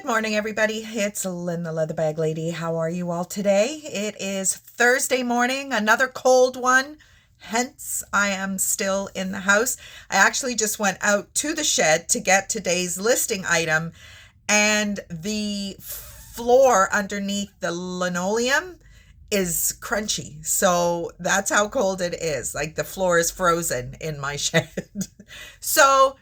Good morning, everybody. It's Lynn, the Leather Bag Lady. How are you all today? It is Thursday morning, another cold one. Hence, I am still in the house. I actually just went out to the shed to get today's listing item, and the floor underneath the linoleum is crunchy. So that's how cold it is. Like the floor is frozen in my shed. So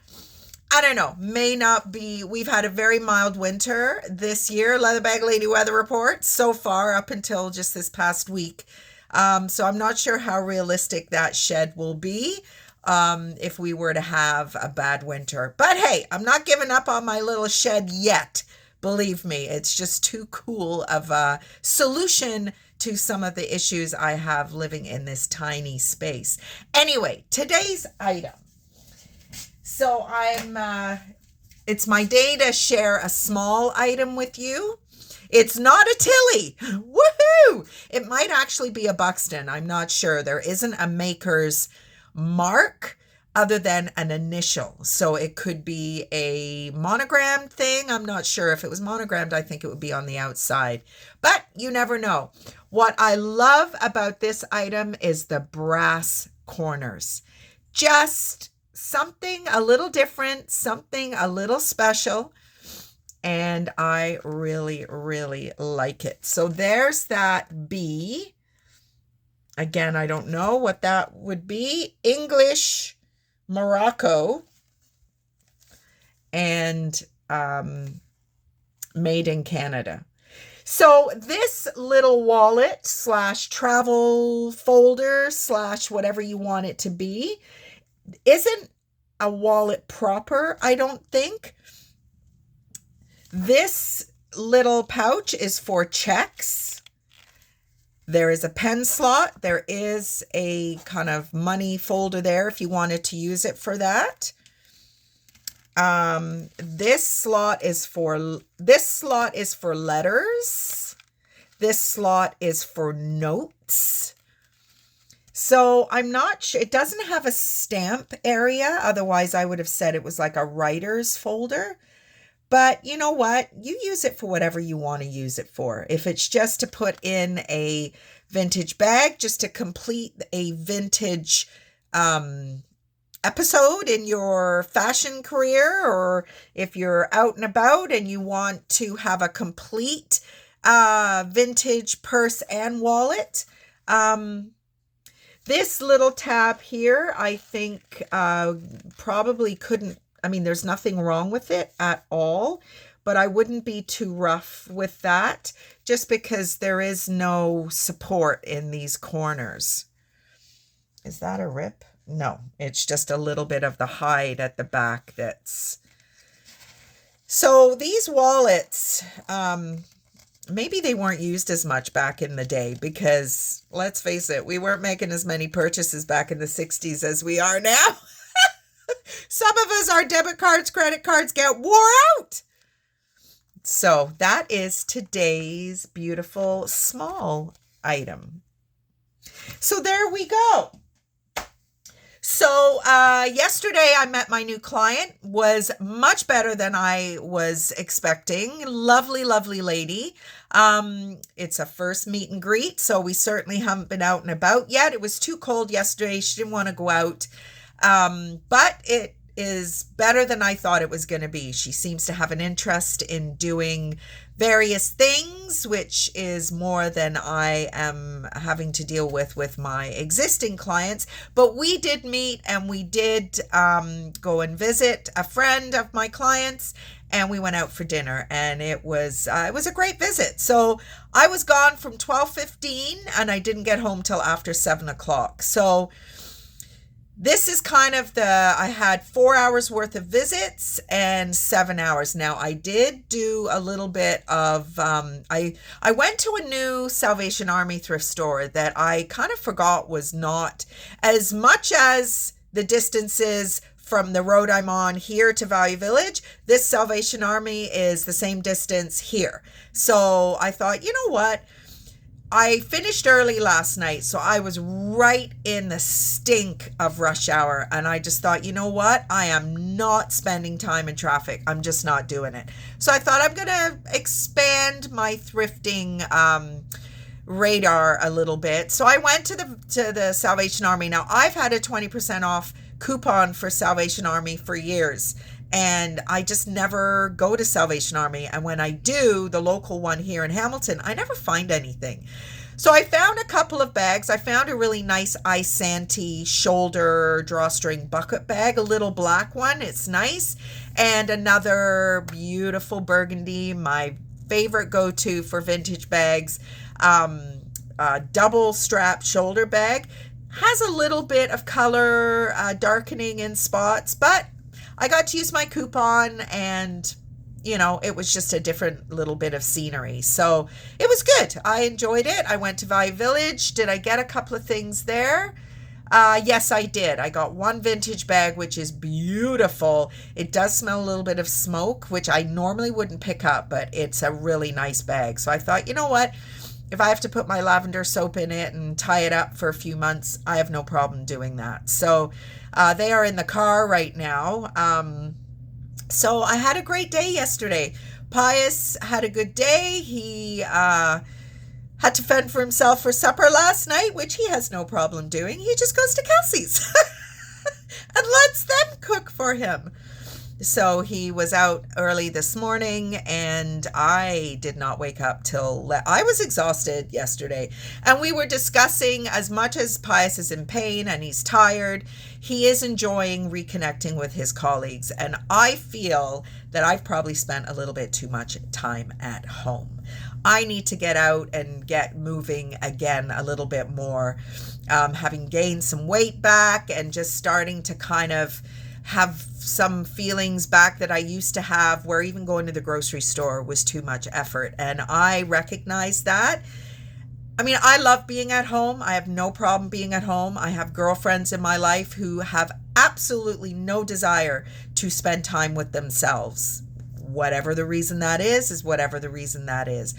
I don't know, may not be. We've had a very mild winter this year, Leather Bag Lady weather report, so far up until just this past week. So I'm not sure how realistic that shed will be if we were to have a bad winter. But hey, I'm not giving up on my little shed yet. Believe me, it's just too cool of a solution to some of the issues I have living in this tiny space. Anyway, today's item. So it's my day to share a small item with you. It's not a Tilly. Woohoo! It might actually be a Buxton. I'm not sure. There isn't a maker's mark other than an initial. So it could be a monogram thing. I'm not sure. If it was monogrammed, I think it would be on the outside. But you never know. What I love about this item is the brass corners. Just something a little different, something a little special, and I really, really like it. So there's that B. Again, I don't know what that would be. English Morocco and made in Canada. So this little wallet / travel folder / whatever you want it to be isn't a wallet proper, I don't think. This little pouch is for checks. There is a pen slot. There is a kind of money folder there if you wanted to use it for that. This slot is for letters. This slot is for notes. So I'm not sure. It doesn't have a stamp area. Otherwise, I would have said it was like a writer's folder. But you know what? You use it for whatever you want to use it for. If it's just to put in a vintage bag, just to complete a vintage episode in your fashion career, or if you're out and about and you want to have a complete vintage purse and wallet, this little tab here, I think probably couldn't, there's nothing wrong with it at all, but I wouldn't be too rough with that just because there is no support in these corners. Is that a rip? No, it's just a little bit of the hide at the back that's... So these wallets... maybe they weren't used as much back in the day because, let's face it, we weren't making as many purchases back in the 60s as we are now. Some of us, our debit cards, credit cards get wore out. So that is today's beautiful small item. So there we go. So yesterday I met my new client. Was much better than I was expecting. Lovely, lovely lady. It's a first meet and greet, so we certainly haven't been out and about yet. It was too cold yesterday. She didn't want to go out. But it is better than I thought it was going to be. She seems to have an interest in doing various things, which is more than I am having to deal with my existing clients. But we did meet, and we did go and visit a friend of my clients, and we went out for dinner, and it was a great visit. So I was gone from 12:15, and I didn't get home till after 7 o'clock. So this is kind of I had 4 hours worth of visits and 7 hours. Now, I did do a little bit of, I went to a new Salvation Army thrift store that I kind of forgot was not as much as the distances from the road I'm on here to Value Village. This Salvation Army is the same distance here. So I thought, you know what? I finished early last night, so I was right in the stink of rush hour. And I just thought, you know what? I am not spending time in traffic. I'm just not doing it. So I thought I'm going to expand my thrifting radar a little bit. So I went to the Salvation Army. Now, I've had a 20% off coupon for Salvation Army for years. And I just never go to Salvation Army. And when I do, the local one here in Hamilton, I never find anything. So I found a couple of bags. I found a really nice Isanti shoulder drawstring bucket bag, a little black one. It's nice. And another beautiful burgundy, my favorite go-to for vintage bags, double strap shoulder bag. Has a little bit of color darkening in spots, but I got to use my coupon and, it was just a different little bit of scenery. So it was good. I enjoyed it. I went to Value Village. Did I get a couple of things there? Yes, I did. I got one vintage bag, which is beautiful. It does smell a little bit of smoke, which I normally wouldn't pick up, but it's a really nice bag. So I thought, you know what? If I have to put my lavender soap in it and tie it up for a few months, I have no problem doing that. So they are in the car right now. So I had a great day yesterday. Pius had a good day. He had to fend for himself for supper last night, which he has no problem doing. He just goes to Kelsey's and lets them cook for him. So he was out early this morning, and I did not wake up till I was exhausted yesterday. And we were discussing, as much as Pius is in pain and he's tired, he is enjoying reconnecting with his colleagues. And I feel that I've probably spent a little bit too much time at home. I need to get out and get moving again a little bit more, having gained some weight back and just starting to kind of have some feelings back that I used to have, where even going to the grocery store was too much effort. And I recognize that. I mean, I love being at home. I have no problem being at home. I have girlfriends in my life who have absolutely no desire to spend time with themselves. Whatever the reason that is whatever the reason that is.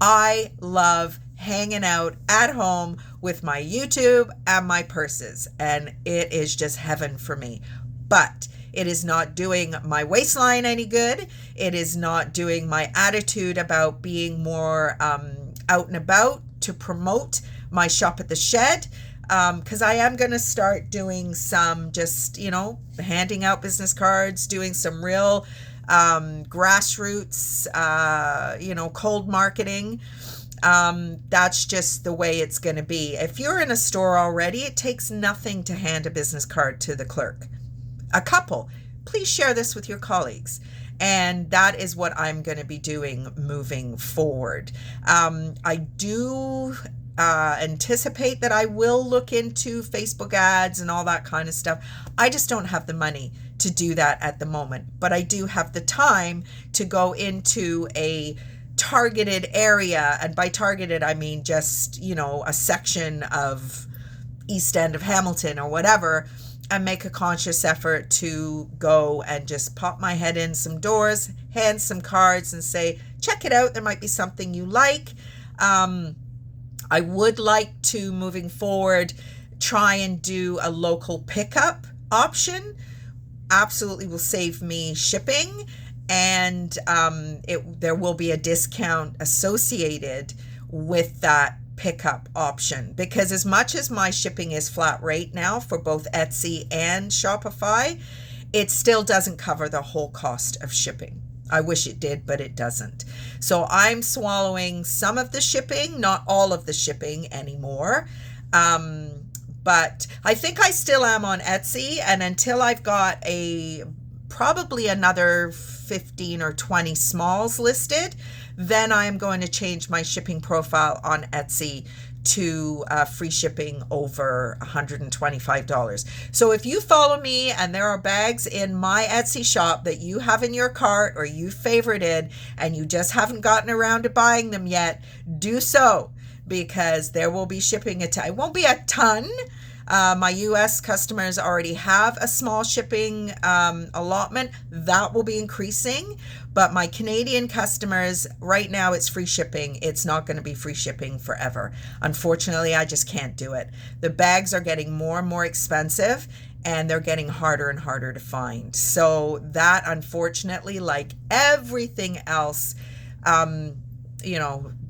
I love hanging out at home with my YouTube and my purses, and it is just heaven for me. But it is not doing my waistline any good. It is not doing my attitude about being more out and about to promote my shop at the shed. Because I am going to start doing some just, handing out business cards, doing some real grassroots, cold marketing. That's just the way it's going to be. If you're in a store already, it takes nothing to hand a business card to the clerk. A couple. Please share this with your colleagues. And that is what I'm going to be doing moving forward. I do anticipate that I will look into Facebook ads and all that kind of stuff. I just don't have the money to do that at the moment. But I do have the time to go into a targeted area. And by targeted, I mean just, a section of East End of Hamilton or whatever, and make a conscious effort to go and just pop my head in some doors, hand some cards and say, check it out. There might be something you like. I would like to, moving forward, try and do a local pickup option. Absolutely will save me shipping, and there will be a discount associated with that pickup option, because as much as my shipping is flat rate now for both Etsy and Shopify, it still doesn't cover the whole cost of shipping. I wish it did, but it doesn't. So I'm swallowing some of the shipping, not all of the shipping anymore. But I think I still am on Etsy, and until I've got probably another 15 or 20 smalls listed, then I am going to change my shipping profile on Etsy to free shipping over $125. So if you follow me and there are bags in my Etsy shop that you have in your cart or you favorited and you just haven't gotten around to buying them yet, do so, because there will be shipping. It won't be a ton. My US customers already have a small shipping allotment. That will be increasing. But my Canadian customers, right now it's free shipping. It's not going to be free shipping forever. Unfortunately, I just can't do it. The bags are getting more and more expensive, and they're getting harder and harder to find. So that, unfortunately, like everything else,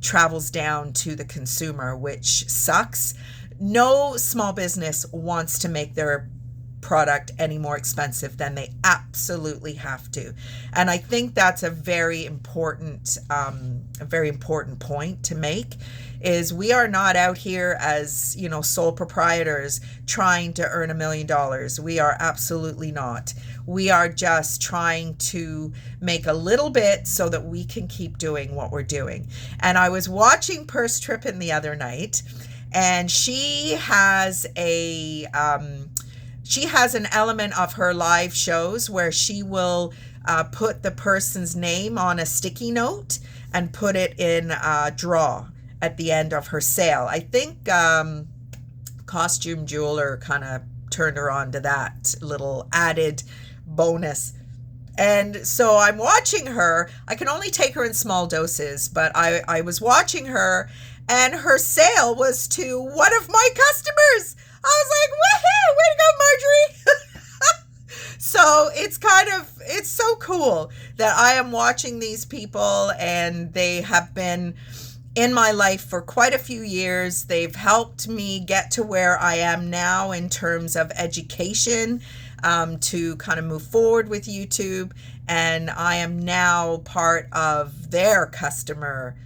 travels down to the consumer, which sucks. No small business wants to make their product any more expensive than they absolutely have to. And I think that's a very important point to make, is we are not out here as, sole proprietors trying to earn $1 million. We are absolutely not. We are just trying to make a little bit so that we can keep doing what we're doing. And I was watching Purse Trippin' the other night, and she has an element of her live shows where she will put the person's name on a sticky note and put it in a draw at the end of her sale. I think Costume Jeweler kind of turned her on to that little added bonus. And so I'm watching her. I can only take her in small doses, but I was watching her, and her sale was to one of my customers. I was like, woohoo, way to go, Marjorie. So it's so cool that I am watching these people, and they have been in my life for quite a few years. They've helped me get to where I am now in terms of education, to kind of move forward with YouTube. And I am now part of their customer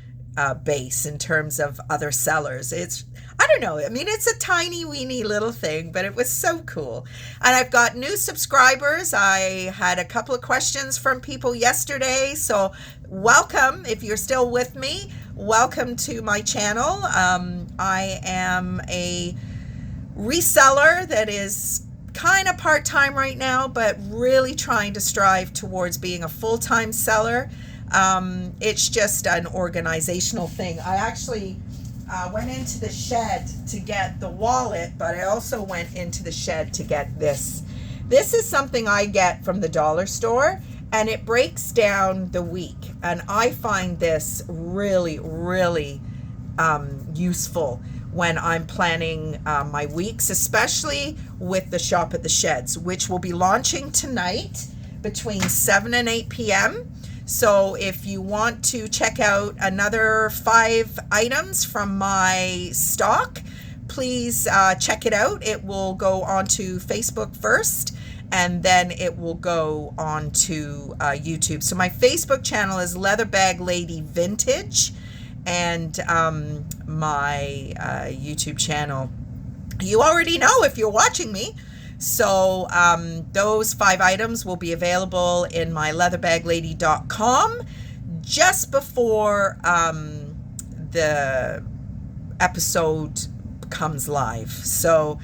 base in terms of other sellers. I don't know. I mean, it's a tiny weeny little thing, but it was so cool. And I've got new subscribers. I had a couple of questions from people yesterday. So welcome. If you're still with me, welcome to my channel. I am a reseller that is kind of part-time right now, but really trying to strive towards being a full-time seller. It's just an organizational thing. I actually went into the shed to get the wallet, but I also went into the shed to get this. This is something I get from the dollar store, and it breaks down the week. And I find this really, really useful when I'm planning my weeks, especially with the Shop at the Sheds, which will be launching tonight between 7 and 8 p.m. So if you want to check out another 5 items from my stock, please check it out. It will go onto Facebook first, and then it will go onto YouTube. So my Facebook channel is Leather Bag Lady Vintage, and my YouTube channel, you already know if you're watching me. So those 5 items will be available in my leatherbagLady.com just before the episode comes live. So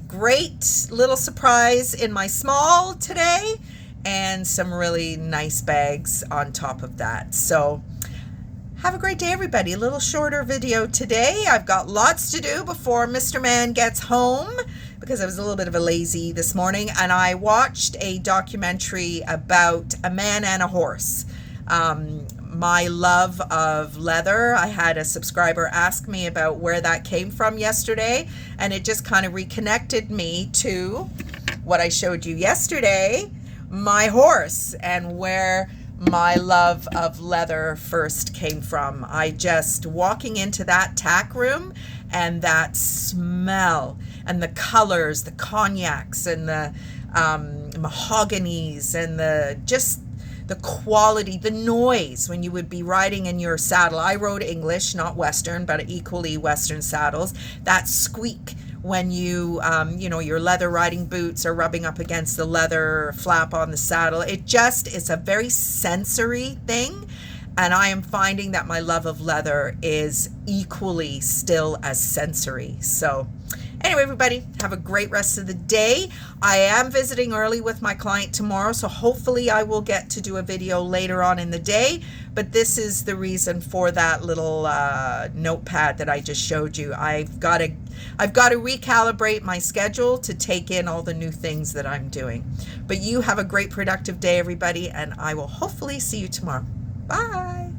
great little surprise in my small today, and some really nice bags on top of that. So have a great day, everybody. A little shorter video today. I've got lots to do before Mr. Man gets home, because I was a little bit of a lazy this morning, and I watched a documentary about a man and a horse. My love of leather, I had a subscriber ask me about where that came from yesterday, and it just kind of reconnected me to what I showed you yesterday, my horse, and where my love of leather first came from. I just walking into that tack room, and that smell and the colors, the cognacs and the mahoganies, and the quality, the noise when you would be riding in your saddle. I rode English, not Western, but equally Western saddles. That squeak when your leather riding boots are rubbing up against the leather flap on the saddle. It's a very sensory thing. And I am finding that my love of leather is equally still as sensory. So Anyway, everybody, have a great rest of the day. I am visiting early with my client tomorrow, so hopefully I will get to do a video later on in the day. But this is the reason for that little notepad that I just showed you. I've got to recalibrate my schedule to take in all the new things that I'm doing. But you have a great productive day, everybody, and I will hopefully see you tomorrow. Bye.